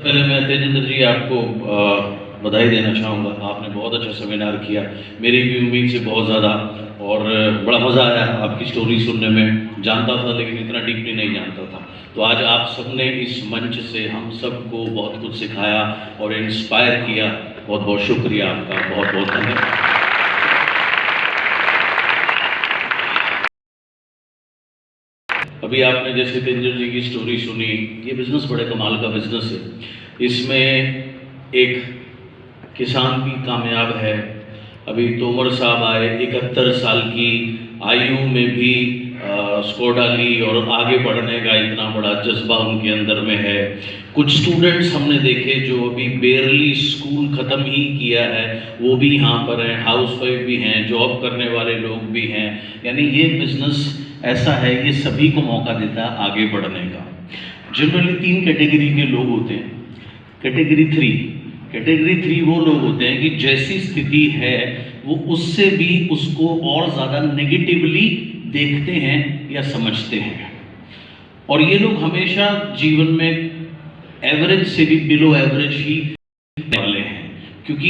पहले मैं तेजिंदर जी आपको बधाई देना चाहूँगा। आपने बहुत अच्छा सेमिनार किया, मेरी भी उम्मीद से बहुत ज़्यादा, और बड़ा मज़ा आया आपकी स्टोरी सुनने में। जानता था लेकिन इतना डीपली नहीं जानता था। तो आज आप सबने इस मंच से हम सबको बहुत कुछ सिखाया और इंस्पायर किया। बहुत बहुत शुक्रिया आपका, बहुत बहुत धन्यवाद। अभी आपने जैसे तेजिंदर जी की स्टोरी सुनी, ये बिज़नेस बड़े कमाल का बिज़नेस है। इसमें एक किसान भी कामयाब है। अभी तोमर साहब आए, 71 साल की आयु में भी स्कोडा ली और आगे बढ़ने का इतना बड़ा जज्बा उनके अंदर में है। कुछ स्टूडेंट्स हमने देखे जो अभी बेरली स्कूल ख़त्म ही किया है, वो भी यहाँ पर हैं, हाउसवाइफ भी हैं, जॉब करने वाले लोग भी हैं। यानी ये बिज़नेस ऐसा है, ये सभी को मौका देता है आगे बढ़ने का। जनरली 3 कैटेगरी के लोग होते हैं। कैटेगरी 3 वो लोग होते हैं कि जैसी स्थिति है वो उससे भी उसको और ज़्यादा नेगेटिवली देखते हैं या समझते हैं। और ये लोग हमेशा जीवन में एवरेज से भी बिलो एवरेज ही वाले हैं, क्योंकि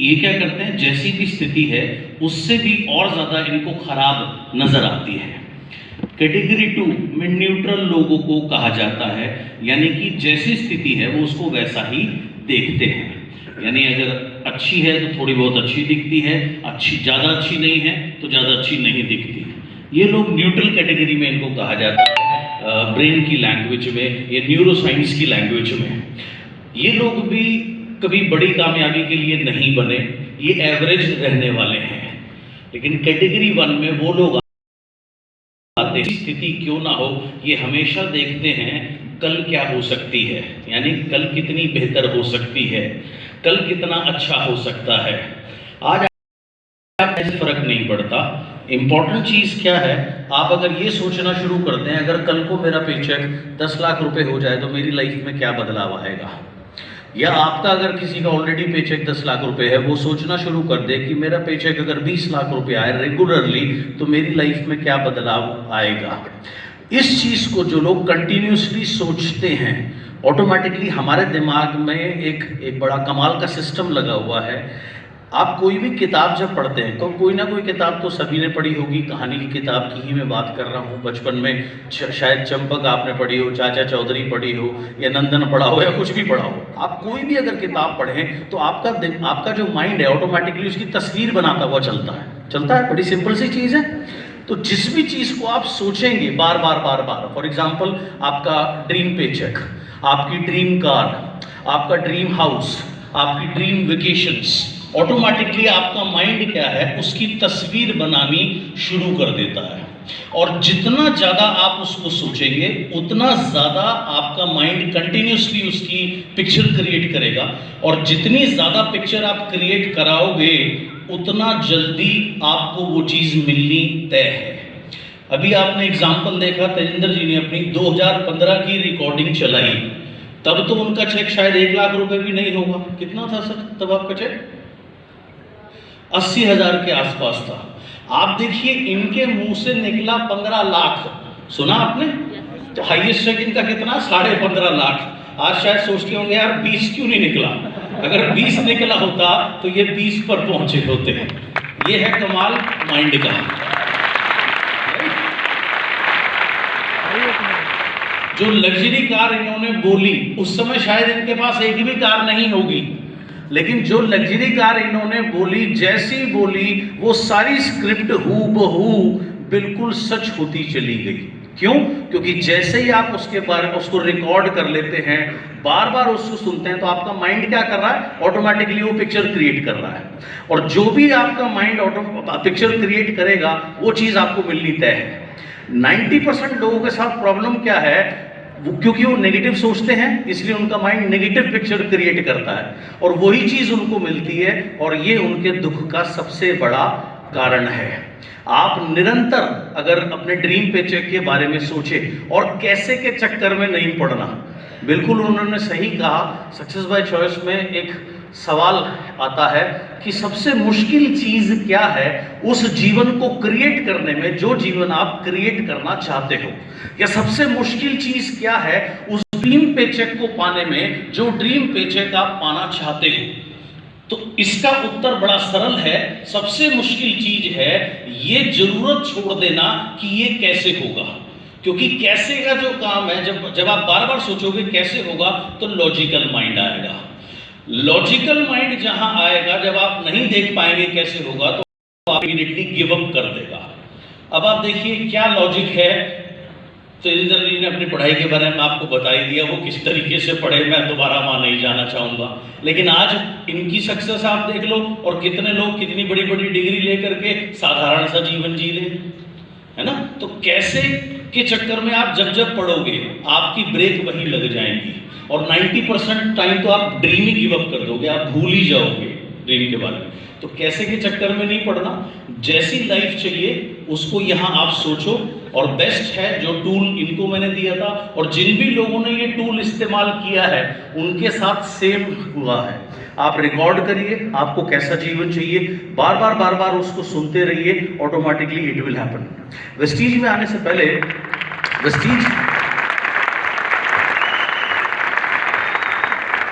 ये क्या करते हैं, जैसी भी स्थिति है उससे भी और ज़्यादा इनको खराब नज़र आती है। कैटेगरी 2 में न्यूट्रल लोगों को कहा जाता है, यानी कि जैसी स्थिति है वो उसको वैसा ही देखते हैं। यानी अगर अच्छी है तो थोड़ी बहुत अच्छी दिखती है, ज़्यादा अच्छी नहीं है तो ज़्यादा अच्छी नहीं दिखती। ये लोग न्यूट्रल कैटेगरी में इनको कहा जाता है, ब्रेन की लैंग्वेज में, ये न्यूरोसाइंस की लैंग्वेज में। ये लोग भी कभी बड़ी कामयाबी के लिए नहीं बने, ये एवरेज रहने वाले हैं। लेकिन कैटेगरी 1 में वो लोग आते हैं, स्थिति क्यों ना हो, ये हमेशा देखते हैं कल क्या हो सकती है, यानी कल कितनी बेहतर हो सकती है, कल कितना अच्छा हो सकता है। आज ऐसे फर्क नहीं पड़ता। इंपॉर्टेंट चीज़ क्या है, आप अगर ये सोचना शुरू करते हैं अगर कल को मेरा पेचेक 10 लाख रुपए हो जाए तो मेरी लाइफ में क्या बदलाव आएगा, या आपका अगर किसी का ऑलरेडी पेचेक 10 लाख रुपए है, वो सोचना शुरू कर दे कि मेरा पेचेक अगर 20 लाख रुपए आए रेगुलरली तो मेरी लाइफ में क्या बदलाव आएगा। इस चीज़ को जो लोग कंटिन्यूसली सोचते हैं, ऑटोमेटिकली हमारे दिमाग में एक बड़ा कमाल का सिस्टम लगा हुआ है। आप कोई भी किताब जब पढ़ते हैं तो कोई ना कोई किताब तो सभी ने पढ़ी होगी। कहानी की किताब की ही मैं बात कर रहा हूँ। बचपन में शायद चंपक आपने पढ़ी हो, चाचा चौधरी पढ़ी हो, या नंदन पढ़ा हो, या कुछ भी पढ़ा हो। आप कोई भी अगर किताब पढ़ें तो आपका जो माइंड है ऑटोमेटिकली उसकी तस्वीर बनाता हुआ चलता है। बड़ी सिंपल सी चीज़ है। तो जिस भी चीज़ को आप सोचेंगे बार बार, फॉर एग्जाम्पल आपका ड्रीम पेचेक, आपकी ड्रीम कार, आपका ड्रीम हाउस, आपकी ड्रीम वेकेशंस, ऑटोमेटिकली आपका माइंड क्या है, उसकी तस्वीर बनानी शुरू कर देता है। और जितना ज़्यादा आप उसको सोचेंगे उतना ज़्यादा आपका माइंड कंटिन्यूसली उसकी पिक्चर क्रिएट करेगा। और जितनी ज़्यादा पिक्चर आप क्रिएट कराओगे उतना जल्दी आपको वो चीज़ मिलनी तय है। अभी आपने एग्जाम्पल देखा, तेजिंदर जी ने अपनी 2015 की रिकॉर्डिंग चलाई, तब तो उनका चेक शायद 1 लाख रुपए भी नहीं होगा। कितना था सर तब आपका चेक? 80,000 के आसपास था। आप देखिए इनके मुंह से निकला 15 लाख। सुना आपने? तो हाईएस्ट चेक इनका कितना? 15.5 लाख। आज शायद सोचते होंगे यार 20 क्यों नहीं निकला। अगर 20 निकला होता तो ये 20 पर पहुंचे होते। ये है कमाल माइंड का। जो लग्जरी कार इन्होंने बोली उस समय शायद इनके पास एक भी कार नहीं होगी, लेकिन जो लग्जरी कार इन्होंने बोली, जैसी बोली वो सारी स्क्रिप्ट हूबहू बिल्कुल सच होती चली गई। क्यों? क्योंकि जैसे ही आप उसके बारे में उसको रिकॉर्ड कर लेते हैं, बार बार उसको सुनते हैं, तो आपका माइंड क्या कर रहा है, ऑटोमेटिकली वो पिक्चर क्रिएट कर रहा है। और जो भी आपका माइंड पिक्चर क्रिएट करेगा वो चीज़ आपको मिलनी तय है। 90% लोगों के साथ प्रॉब्लम क्या है, क्योंकि वो नेगेटिव सोचते हैं इसलिए उनका माइंड नेगेटिव पिक्चर क्रिएट करता है और वही चीज़ उनको मिलती है, और ये उनके दुख का सबसे बड़ा कारण है। आप निरंतर अगर अपने ड्रीम पेचेक के बारे में सोचें और कैसे के चक्कर में नहीं पड़ना। बिल्कुल उन्होंने सही कहा। सक्सेस बाय चॉइस में एक सवाल आता है कि सबसे मुश्किल चीज़ क्या है उस जीवन को क्रिएट करने में जो जीवन आप क्रिएट करना चाहते हो, या सबसे मुश्किल चीज़ क्या है उस ड्रीम पेचेक को पाने में, जो ड्रीम पेचेक आप पाना चाहते हो? तो इसका उत्तर बड़ा सरल है। सबसे मुश्किल चीज है ये जरूरत छोड़ देना कि ये कैसे होगा, क्योंकि कैसे का जो काम है, जब आप बार बार सोचोगे कैसे होगा तो लॉजिकल माइंड आएगा। लॉजिकल माइंड जहां आएगा, जब आप नहीं देख पाएंगे कैसे होगा तो आप इमीडिएटली गिव अप कर देगा। अब आप देखिए क्या लॉजिक है। तो इंद्र जी ने अपनी पढ़ाई के बारे में आपको बता ही दिया, वो किस तरीके से पढ़े, मैं दोबारा वहां नहीं जाना चाहूंगा। लेकिन आज इनकी सक्सेस आप देख लो, और कितने लोग कितनी बड़ी बड़ी डिग्री लेकर के साधारण सा जीवन जी रहे, है ना। तो कैसे के चक्कर में आप जब पढ़ोगे आपकी ब्रेक वहीं लग जाएंगी, और 90% टाइम तो आप ड्रीम ही गिव अप कर दोगे, आप भूल ही जाओगे ड्रीम के बारे में। तो कैसे के चक्कर में नहीं पढ़ना, जैसी लाइफ चाहिए उसको यहाँ आप सोचो। और बेस्ट है जो टूल इनको मैंने दिया था, और जिन भी लोगों ने ये टूल इस्तेमाल किया है उनके साथ सेम हुआ है। आप रिकॉर्ड करिए आपको कैसा जीवन चाहिए, बार बार उसको सुनते रहिए, automatically it will happen. Vestige में आने से पहले,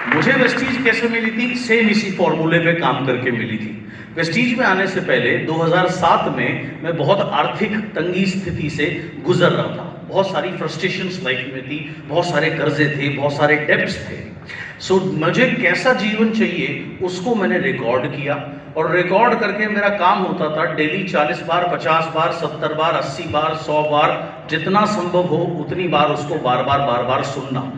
मुझे वेस्टीज कैसे मिली थी, सेम इसी फॉर्मूले पे काम करके मिली थी। वेस्टीज में आने से पहले 2007 में मैं बहुत आर्थिक तंगी स्थिति से गुजर रहा था। बहुत सारी फ्रस्ट्रेशंस लाइफ में थी, बहुत सारे कर्जे थे, बहुत सारे डेब्ट्स थे। सो मुझे कैसा जीवन चाहिए उसको मैंने रिकॉर्ड किया, और रिकॉर्ड करके मेरा काम होता था डेली 40 बार, 50 बार, 70 बार, 80 बार, 100 बार, जितना संभव हो उतनी बार उसको बार बार सुनना।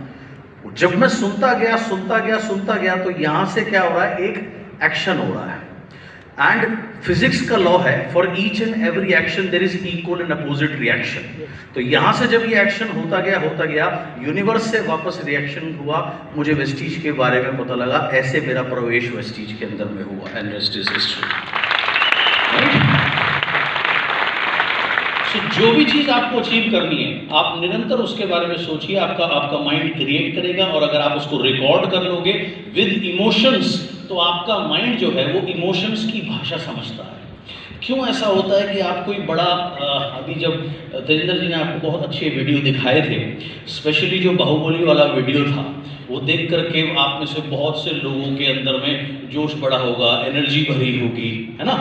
जब मैं सुनता गया तो यहां से क्या हो रहा है, एक एक्शन हो रहा है। एंड फिजिक्स का लॉ है, for each and every action there is equal and opposite reaction. तो यहां से जब ये एक्शन होता गया, यूनिवर्स से वापस रिएक्शन हुआ, मुझे वेस्टीज के बारे में पता लगा, ऐसे मेरा प्रवेश वेस्टीज के अंदर में हुआ। And rest is history. जो भी चीज आपको अचीव करनी है, आप निरंतर उसके बारे में सोचिए, आपका माइंड क्रिएट करेगा। और अगर आप उसको रिकॉर्ड कर लोगे विद इमोशंस, तो आपका माइंड जो है वो इमोशंस की भाषा समझता है। क्यों ऐसा होता है कि आप कोई बड़ा, अभी जब तेजिंदर जी ने आपको बहुत अच्छे वीडियो दिखाए थे, स्पेशली जो बाहुबली वाला वीडियो था, वो देख करके आप में से बहुत से लोगों के अंदर में जोश बढ़ा होगा, एनर्जी भरी होगी, है ना।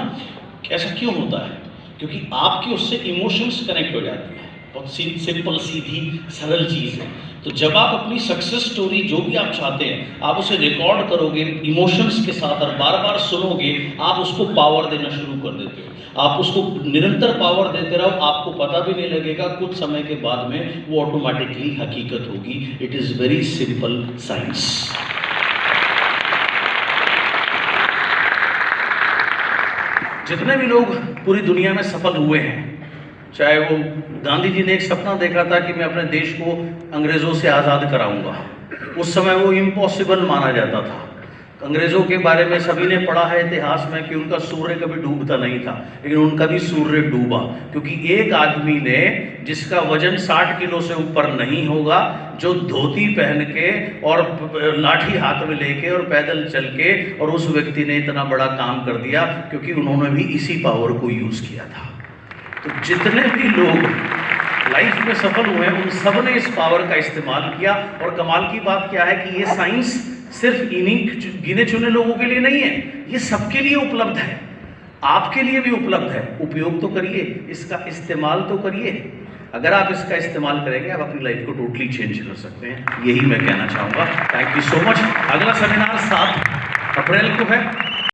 ऐसा क्यों होता है? क्योंकि आपके उससे इमोशंस कनेक्ट हो जाते हैं। बहुत सिंपल सीधी सरल चीज़ है। तो जब आप अपनी सक्सेस स्टोरी जो भी आप चाहते हैं आप उसे रिकॉर्ड करोगे इमोशंस के साथ, और बार बार सुनोगे, आप उसको पावर देना शुरू कर देते हो। आप उसको निरंतर पावर देते रहो, आपको पता भी नहीं लगेगा, कुछ समय के बाद में वो ऑटोमेटिकली हकीकत होगी। It is very simple science. जितने भी लोग पूरी दुनिया में सफल हुए हैं, चाहे वो गांधी जी ने एक सपना देखा था कि मैं अपने देश को अंग्रेज़ों से आज़ाद कराऊंगा। उस समय वो इम्पॉसिबल माना जाता था। अंग्रेज़ों के बारे में सभी ने पढ़ा है इतिहास में कि उनका सूर्य कभी डूबता नहीं था, लेकिन उनका भी सूर्य डूबा, क्योंकि एक आदमी ने, जिसका वजन 60 किलो से ऊपर नहीं होगा, जो धोती पहन के और लाठी हाथ में लेके और पैदल चल के, और उस व्यक्ति ने इतना बड़ा काम कर दिया क्योंकि उन्होंने भी इसी पावर को यूज़ किया था। तो जितने भी लोग लाइफ में सफल हुए हैं उन सब ने इस पावर का इस्तेमाल किया। और कमाल की बात क्या है कि ये साइंस सिर्फ इन्हीं गिने चुने लोगों के लिए नहीं है, ये सबके लिए उपलब्ध है, आपके लिए भी उपलब्ध है। उपयोग तो करिए, इसका इस्तेमाल तो करिए। अगर आप इसका इस्तेमाल करेंगे आप अपनी लाइफ को टोटली चेंज कर सकते हैं, यही मैं कहना चाहूँगा। Thank you so much. अगला सेमिनार 7 अप्रैल को है।